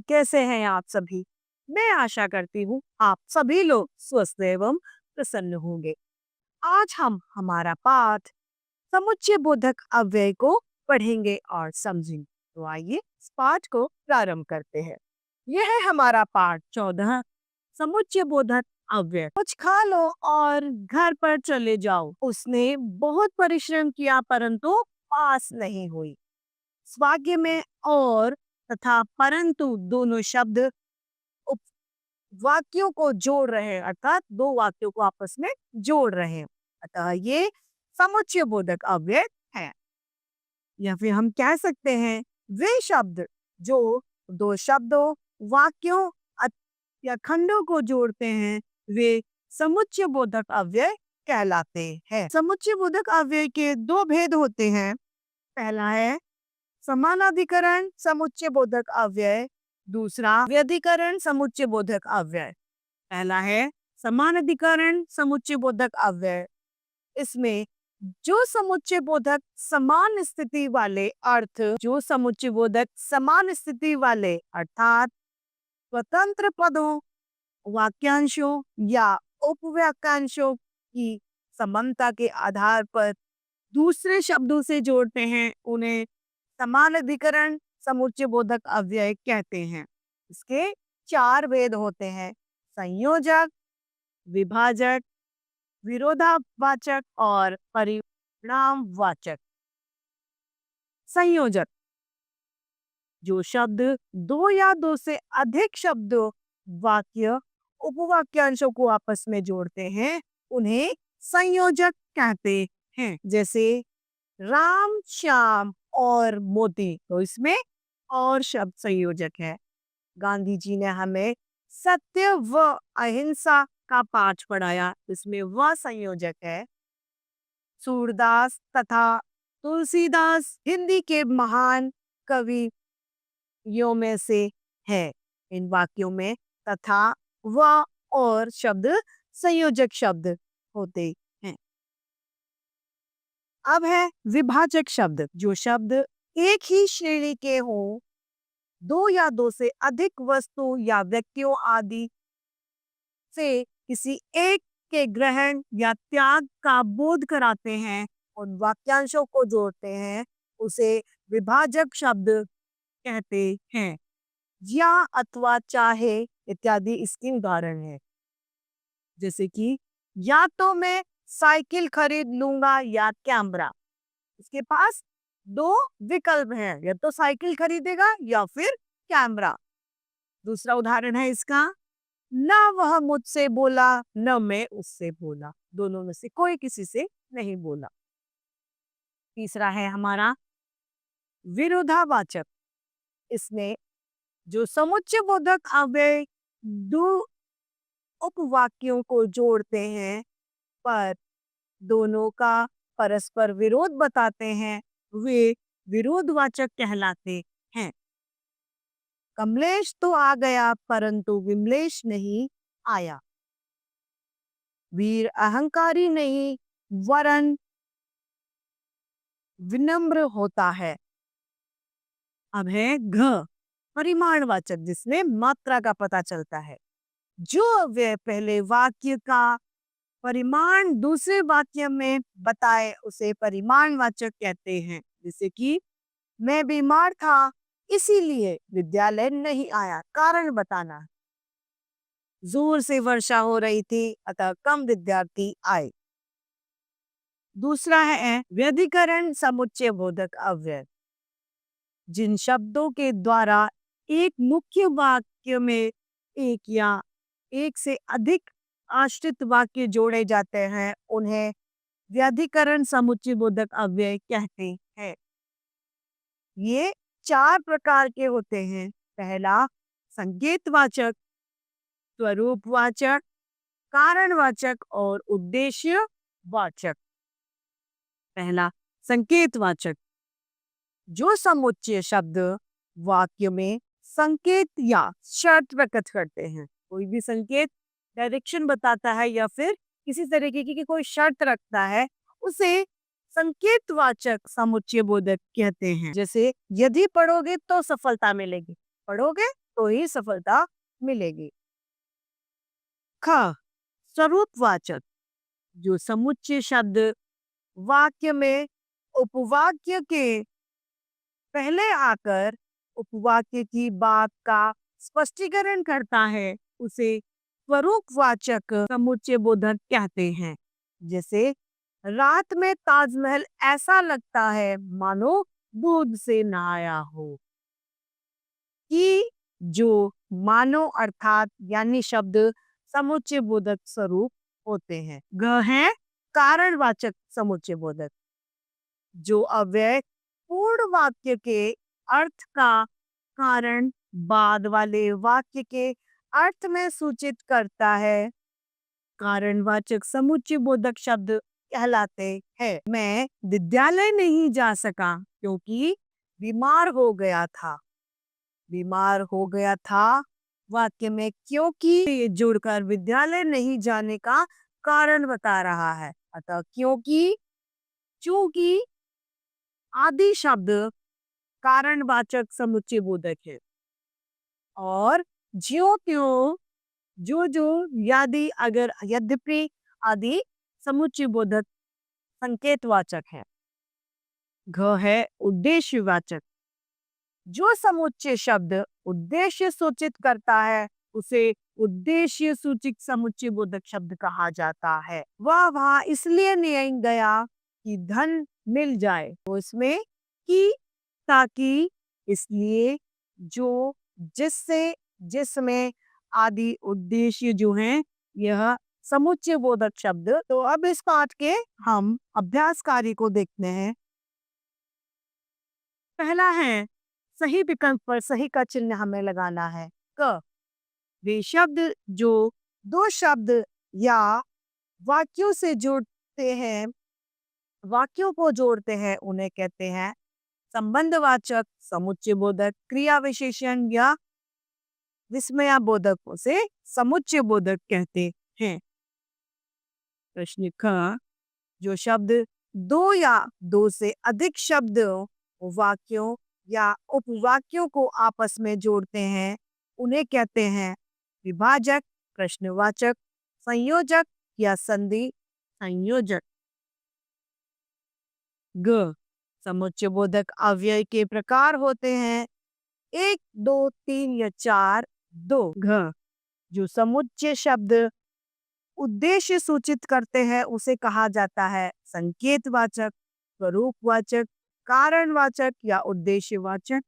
कैसे हैं आप सभी? मैं आशा करती हूँ आप सभी लोग स्वस्थ एवं प्रसन्न होंगे। आज हम हमारा पाठ समुच्चय बोधक अव्यय को पढ़ेंगे और समझेंगे। तो आइए इस पाठ को प्रारंभ करते हैं। यह है हमारा पाठ 14 समुच्चय बोधक अव्यय। कुछ खा लो और घर पर चले जाओ। उसने बहुत परिश्रम किया परंतु पास नहीं हुई। इस वाक्य में और तथा परंतु दोनों शब्द उप वाक्यों को जोड़ रहे हैं, अर्थात दो वाक्यों को आपस में जोड़ रहे हैं। अतः ये समुच्चय बोधक अव्यय है। या फिर हम कह सकते हैं वे शब्द जो दो शब्दों, वाक्यों या खंडों को जोड़ते हैं वे समुच्चय बोधक अव्यय कहलाते हैं। समुच्चय बोधक अव्यय के दो भेद होते हैं। पहला है समानाधिकरण समुच्चय बोधक अव्यय, दूसरा व्यधिकरण समुच्चय बोधक अव्यय। पहला है समानाधिकरण समुच्चय बोधक अव्यय। इसमें जो समुच्चय बोधक समान स्थिति वाले अर्थ, जो समुच्चय बोधक समान स्थिति वाले अर्थात स्वतंत्र पदों, वाक्यांशों या उपवाक्यांशों की समानता के आधार पर दूसरे शब्दों से जोड़ते हैं, उन्हें समानाधिकरण समुच्चय बोधक अव्यय कहते हैं। इसके चार भेद होते हैं: संयोजक, विभाजक, विरोधावाचक और परिणामवाचक। संयोजक जो शब्द दो या दो से अधिक शब्दों, वाक्य, उपवाक्यांशों को आपस में जोड़ते हैं, उन्हें संयोजक कहते हैं। जैसे राम, श्याम और मोती, तो इसमें और शब्द संयोजक है। गांधी जी ने हमें सत्य व अहिंसा का पाठ पढ़ाया, इसमें वह संयोजक है। सूरदास तथा तुलसीदास हिंदी के महान कवियों में से है। इन वाक्यों में तथा व और शब्द संयोजक शब्द होते हैं। अब है विभाजक शब्द, जो शब्द एक ही श्रेणी के हों, दो या दो से अधिक वस्तु या व्यक्तियों आदि से किसी एक के ग्रहण या त्याग का बोध कराते हैं, उन वाक्यांशों को जोड़ते हैं, उसे विभाजक शब्द कहते हैं। या अथवा चाहे इत्यादि इसके उदाहरण है। जैसे कि या तो मैं साइकिल खरीद लूंगा या कैमरा। इसके पास दो विकल्प हैं, या तो साइकिल खरीदेगा या फिर कैमरा। दूसरा उदाहरण है इसका, ना वह मुझसे बोला न मैं उससे बोला, दोनों में से कोई किसी से नहीं बोला। तीसरा है हमारा विरोधावाचक। इसमें जो समुच्चय बोधक अव्यय दो उपवाक्यों को जोड़ते हैं पर दोनों का परस्पर विरोध बताते हैं, वे विरोधवाचक कहलाते हैं। कमलेश तो आ गया परंतु विमलेश नहीं आया। वीर अहंकारी नहीं वरन विनम्र होता है। अब है घ परिमाणवाचक, जिसमें मात्रा का पता चलता है। जो अव्यय पहले वाक्य का परिमाण दूसरे वाक्य में बताए उसे परिमाणवाचक कहते हैं। जैसे कि मैं बीमार था इसीलिए विद्यालय नहीं आया, कारण बताना। जोर से वर्षा हो रही थी अतः कम विद्यार्थी आए। दूसरा है व्यधिकरण समुच्चय बोधक अव्यय। जिन शब्दों के द्वारा एक मुख्य वाक्य में एक या एक से अधिक आश्रित वाक्य जोड़े जाते हैं, उन्हें व्यधिकरण समुच्चय बोधक अव्यय कहते हैं। ये चार प्रकार के होते हैं। पहला संकेतवाचक, स्वरूपवाचक, कारणवाचक और उद्देश्यवाचक। पहला संकेतवाचक, जो समुच्चय शब्द वाक्य में संकेत या शर्त प्रकट करते हैं। कोई भी संकेत डायरेक्शन बताता है या फिर किसी तरीके की कोई शर्त रखता है, उसे संकेतवाचक समुच्चय बोधक कहते हैं। जैसे यदि पढ़ोगे तो सफलता मिलेगी, पढ़ोगे तो ही सफलता मिलेगी। ख, स्वरूपवाचक, जो समुच्चय शब्द वाक्य में उपवाक्य के पहले आकर उपवाक्य की बात का स्पष्टीकरण करता है, उसे स्वरूपवाचक समुच्चय बोधक कहते हैं। जैसे रात में ताजमहल ऐसा लगता है मानो दूध से नहाया हो। कि जो मानो अर्थात यानी शब्द समुच्चय बोधक स्वरूप होते हैं। ग है कारणवाचक समुच्चय बोधक, जो अव्यय पूर्ण वाक्य के अर्थ का कारण बाद वाले वाक्य के अर्थ में सूचित करता है। कारणवाचक समुच्चय बोधक शब्द कहलाते हैं। मैं विद्यालय नहीं जा सका क्योंकि बीमार हो गया था। बीमार हो गया था वाक्य में क्योंकि ये जुड़कर विद्यालय नहीं जाने का कारण बता रहा है। अतः क्योंकि, चूंकि आदि शब्द कारणवाचक समुच्चय बोधक है और ज्यों त्यों, जो जो, यदि, अगर, यद्यपि आदि समुच्चय बोधक संकेतवाचक है। घ है उद्देश्यवाचक, जो समुच्चय शब्द उद्देश्य सूचित करता है उसे उद्देश्य सूचक समुच्चय बोधक शब्द कहा जाता है। वह वहां इसलिए नहीं गया कि धन मिल जाए, तो इसमें कि, ताकि, इसलिए, जो, जिससे, जिसमें आदि उद्देश्य जो हैं यह समुच्चय बोधक शब्द। तो अब इस पाठ के हम अभ्यास कार्य को देखते हैं। पहला है सही विकल्प पर सही का चिन्ह हमें लगाना है। क, वे शब्द जो दो शब्द या वाक्यों से जोड़ते हैं, वाक्यों को जोड़ते हैं, उन्हें कहते हैं संबंधवाचक समुच्चय बोधक। क्रिया विशेषण या विस्मयाबोधक से समुच्चय बोधक कहते हैं। प्रश्न ख, जो शब्द दो या दो से अधिक शब्द वाक्यों या उपवाक्यों को आपस में जोड़ते हैं, उन्हें कहते हैं विभाजक, प्रश्नवाचक, संयोजक या संधि संयोजक। ग, समुच्चय बोधक अव्यय के प्रकार होते हैं 1, 2, 3 या 4। 2, घ, जो समुच्चय शब्द उद्देश्य सूचित करते हैं उसे कहा जाता है संकेतवाचक, स्वरूपवाचक, कारणवाचक या उद्देश्यवाचक।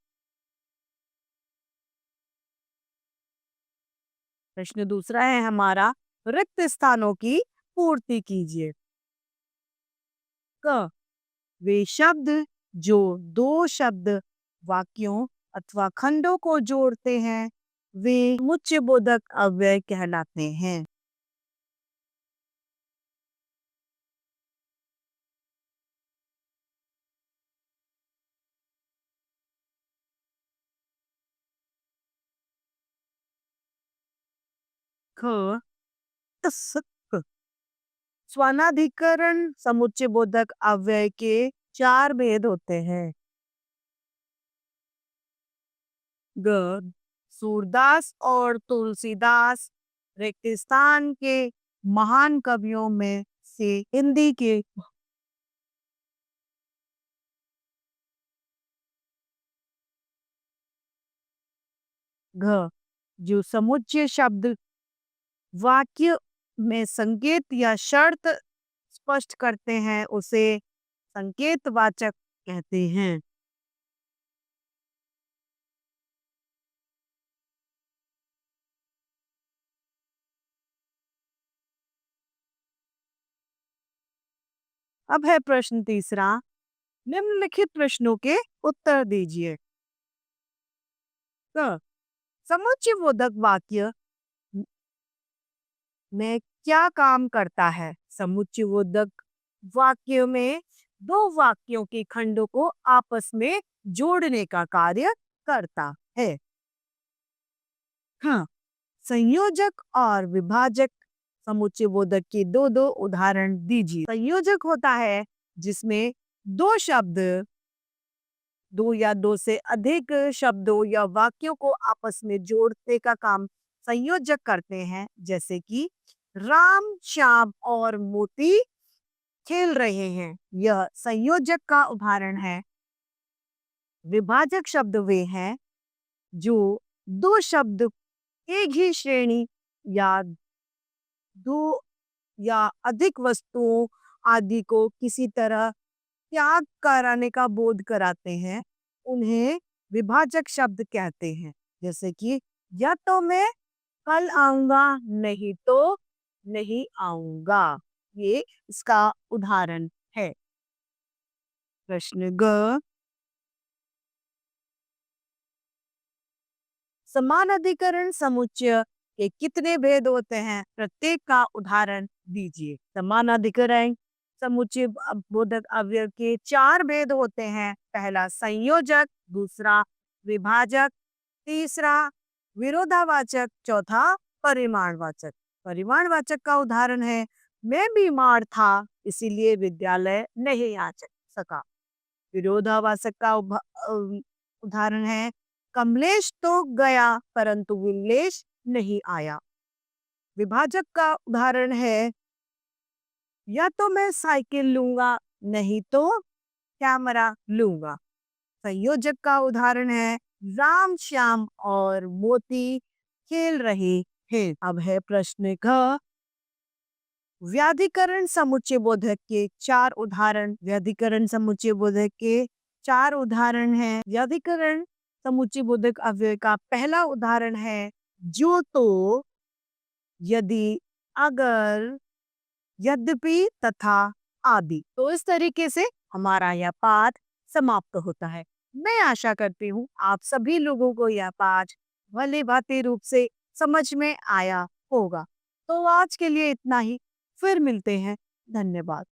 प्रश्न दूसरा है हमारा, रिक्त स्थानों की पूर्ति कीजिए। क, वे शब्द जो दो शब्द वाक्यों अथवा खंडों को जोड़ते हैं वे समुच्चय बोधक अव्यय कहलाते हैं। ख, स, क, स्वानाधिकरण समुच्चय बोधक अव्यय के 4 भेद होते हैं। ग, सूरदास और तुलसीदास रिक्त स्थान के महान कवियों में से हिंदी के। घ, जो समुच्चय शब्द वाक्य में संकेत या शर्त स्पष्ट करते हैं उसे संकेतवाचक कहते हैं। अब है प्रश्न तीसरा, निम्नलिखित प्रश्नों के उत्तर दीजिए। क, समुच्चय बोधक वाक्य में क्या काम करता है? समुच्चय बोधक वाक्य में दो वाक्यों के खंडों को आपस में जोड़ने का कार्य करता है। हाँ, संयोजक और विभाजक समुच्चय बोधक के दो दो उदाहरण दीजिए। संयोजक होता है जिसमें दो शब्द दो या दो से अधिक शब्दों या वाक्यों को आपस में जोड़ने का काम संयोजक करते हैं, जैसे कि राम श्याम और मोती खेल रहे हैं। यह संयोजक का उदाहरण है। विभाजक शब्द वे हैं जो दो शब्द एक ही श्रेणी या दो या अधिक वस्तुओं आदि को किसी तरह त्याग कराने का बोध कराते हैं। उन्हें विभाजक शब्द कहते हैं। जैसे कि या तो मैं कल आऊंगा, नहीं तो नहीं आऊंगा। ये इसका उदाहरण है। प्रश्न ग, समान अधिकरण समुच्चय के कितने भेद होते हैं? प्रत्येक का उदाहरण दीजिए। समान अधिकरण समुच्चय बोधक अवयव के चार भेद होते हैं। पहला संयोजक, दूसरा विभाजक, तीसरा विरोधावाचक, चौथा परिमाणवाचक। परिमाणवाचक का उदाहरण है मैं बीमार था इसीलिए विद्यालय नहीं आ सका। विरोधावाचक का उदाहरण है कमलेश तो गया परंतु विमलेश नहीं आया। विभाजक का उदाहरण है या तो मैं साइकिल लूंगा, नहीं तो कैमरा लूंगा। संयोजक का उदाहरण है राम श्याम और मोती खेल रहे हैं। अब है प्रश्न का व्याधिकरण समुच्चय बोधक के चार उदाहरण। व्याधिकरण समुच्चय बोधक के चार उदाहरण हैं। व्याधिकरण समुच्चय बोधक अव्यय का पहला उदाहरण है जो, तो, यदि, अगर, यद्यपि, तथा, आदि। तो इस तरीके से हमारा यह पाठ समाप्त होता है। मैं आशा करती हूँ आप सभी लोगों को यह पाठ भली भांति रूप से समझ में आया होगा। तो आज के लिए इतना ही, फिर मिलते हैं। धन्यवाद।